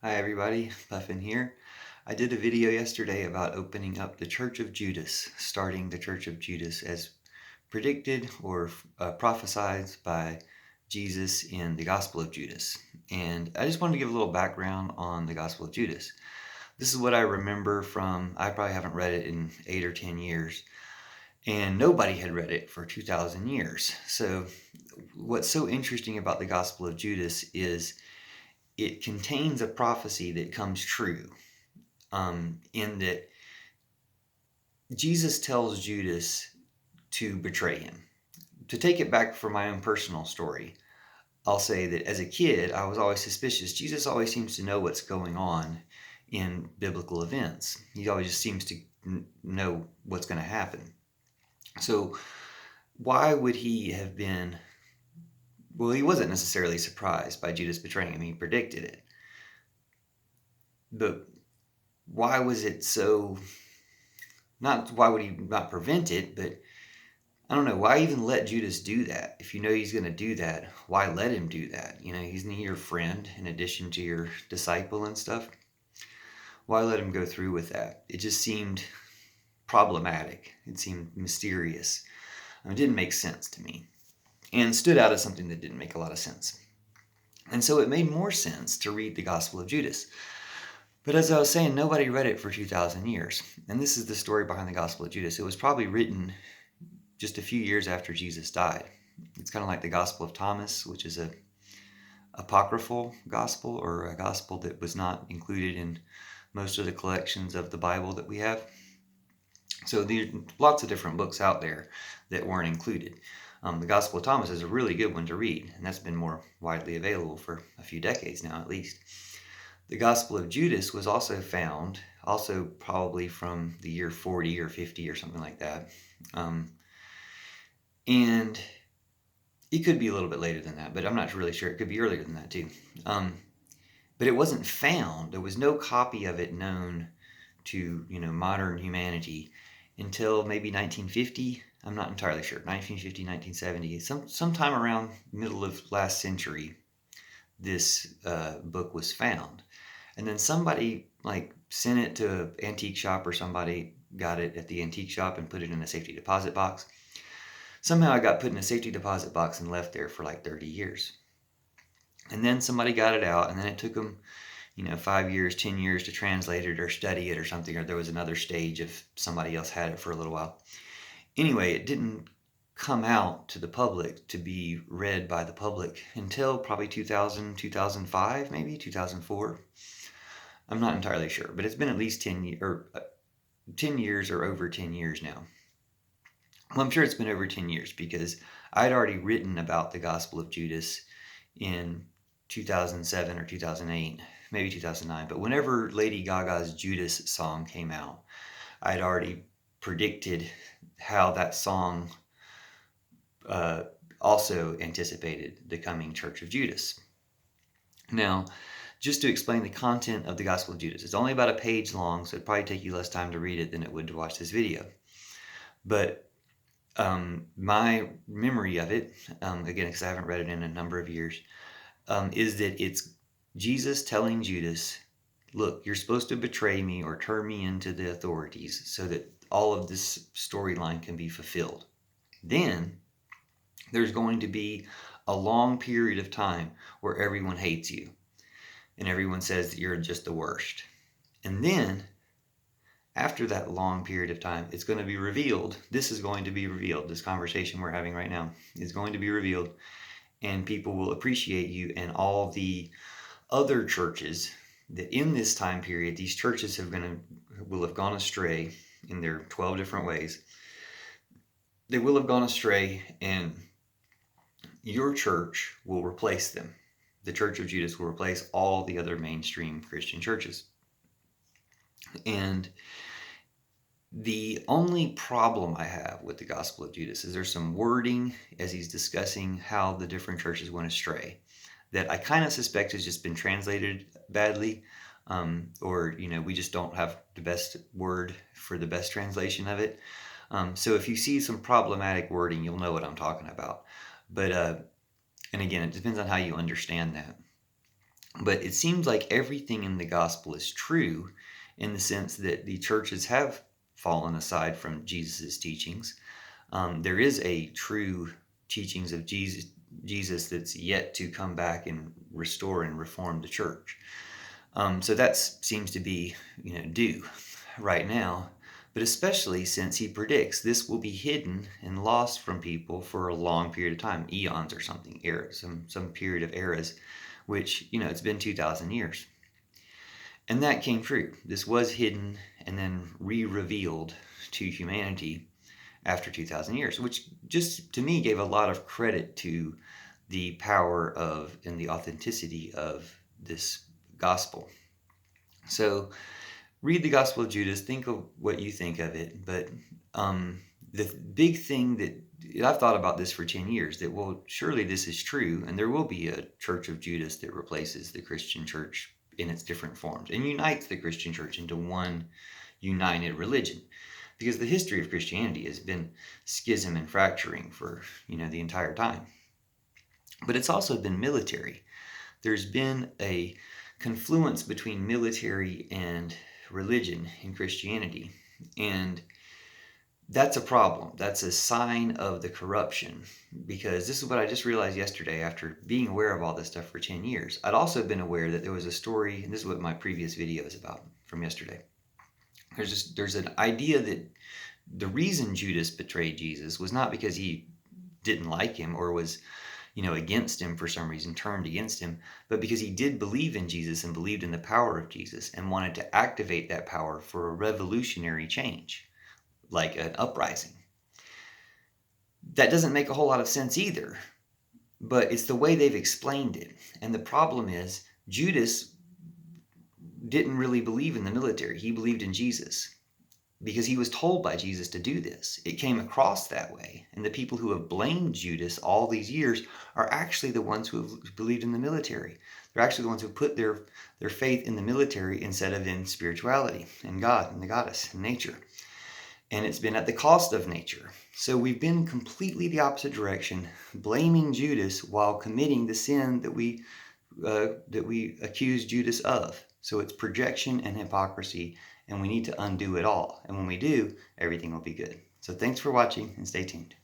Hi everybody, Puffin here. I did a video yesterday about opening up the Church of Judas, starting the Church of Judas as predicted or prophesied by Jesus in the Gospel of Judas. And I just wanted to give a little background on the Gospel of Judas. This is what I remember from, I probably haven't read it in 8 or 10 years, and nobody had read it for 2,000 years. So what's so interesting about the Gospel of Judas is it contains a prophecy that comes true, in that Jesus tells Judas to betray him. To take it back from my own personal story, I'll say that as a kid, I was always suspicious. Jesus always seems to know what's going on in biblical events. He always just seems to know what's going to happen. So why would he have been, well, he wasn't necessarily surprised by Judas betraying him. He predicted it. But why was it so, not why would he not prevent it, but I don't know, why even let Judas do that? If you know he's going to do that, why let him do that? You know, he's your friend in addition to your disciple and stuff. Why let him go through with that? It just seemed problematic. It seemed mysterious. It didn't make sense to me and stood out as something that didn't make a lot of sense. And so it made more sense to read the Gospel of Judas. But as I was saying, nobody read it for 2,000 years. And this is the story behind the Gospel of Judas. It was probably written just a few years after Jesus died. It's kind of like the Gospel of Thomas, which is a apocryphal gospel, or a gospel that was not included in most of the collections of the Bible that we have. So there's lots of different books out there that weren't included. The Gospel of Thomas is a really good one to read, and that's been more widely available for a few decades now at least. The Gospel of Judas was also found, also probably from the year 40 or 50 or something like that. And it could be a little bit later than that, but I'm not really sure. It could be earlier than that too. But it wasn't found. There was no copy of it known to, modern humanity until maybe 1950. I'm not entirely sure. 1950, 1970. Sometime around middle of last century, this book was found. And then somebody sent it to an antique shop, or somebody got it at the antique shop and put it in a safety deposit box. Somehow I got put in a safety deposit box and left there for 30 years. And then somebody got it out, and then it took them, 5 years, 10 years to translate it or study it or something, or there was another stage if somebody else had it for a little while. Anyway, it didn't come out to the public to be read by the public until probably 2000, 2005, maybe 2004. I'm not entirely sure, but it's been at least 10 years or over 10 years now. Well, I'm sure it's been over 10 years because I'd already written about the Gospel of Judas in 2007 or 2008, maybe 2009. But whenever Lady Gaga's Judas song came out, I'd already predicted how that song also anticipated the coming Church of Judas. Now, just to explain the content of the Gospel of Judas, it's only about a page long, so it'd probably take you less time to read it than it would to watch this video. But my memory of it, again, because I haven't read it in a number of years, is that it's Jesus telling Judas, look, you're supposed to betray me or turn me into the authorities so that all of this storyline can be fulfilled. Then there's going to be a long period of time where everyone hates you and everyone says that you're just the worst. And then after that long period of time, it's going to be revealed. This is going to be revealed. This conversation we're having right now is going to be revealed, and people will appreciate you. And all the other churches that in this time period, these churches will have gone astray in their 12 different ways. They will have gone astray, and your church will replace them. The Church of Judas will replace all the other mainstream Christian churches. And the only problem I have with the Gospel of Judas is there's some wording as he's discussing how the different churches went astray that I kind of suspect has just been translated badly, or we just don't have the best word for the best translation of it. So if you see some problematic wording, you'll know what I'm talking about. But and again, it depends on how you understand that. But it seems like everything in the gospel is true in the sense that the churches have fallen aside from Jesus' teachings. There is a true teachings of Jesus that's yet to come back and restore and reform the church. So that seems to be, due right now, but especially since he predicts this will be hidden and lost from people for a long period of time, eons or something, eras, some period of eras, which, it's been 2,000 years. And that came true. This was hidden and then re-revealed to humanity after 2,000 years, which just to me gave a lot of credit to the power of and the authenticity of this gospel. So read the Gospel of Judas, think of what you think of it. But the big thing that I've thought about this for 10 years, that, well, surely this is true, and there will be a church of Judas that replaces the Christian church in its different forms and unites the Christian church into one united religion. Because the history of Christianity has been schism and fracturing for, the entire time. But it's also been military. There's been a confluence between military and religion in Christianity. And that's a problem. That's a sign of the corruption, because this is what I just realized yesterday after being aware of all this stuff for 10 years. I'd also been aware that there was a story, and this is what my previous video is about from yesterday. There's an idea that the reason Judas betrayed Jesus was not because he didn't like him or was, against him for some reason, turned against him, but because he did believe in Jesus and believed in the power of Jesus and wanted to activate that power for a revolutionary change, like an uprising. That doesn't make a whole lot of sense either, but it's the way they've explained it. And the problem is, Judas didn't really believe in the military. He believed in Jesus because he was told by Jesus to do this. It came across that way. And the people who have blamed Judas all these years are actually the ones who have believed in the military. They're actually the ones who put their faith in the military instead of in spirituality and God and the goddess and nature. And it's been at the cost of nature. So we've been completely the opposite direction, blaming Judas while committing the sin that we accuse Judas of. So it's projection and hypocrisy, and we need to undo it all. And when we do, everything will be good. So thanks for watching, and stay tuned.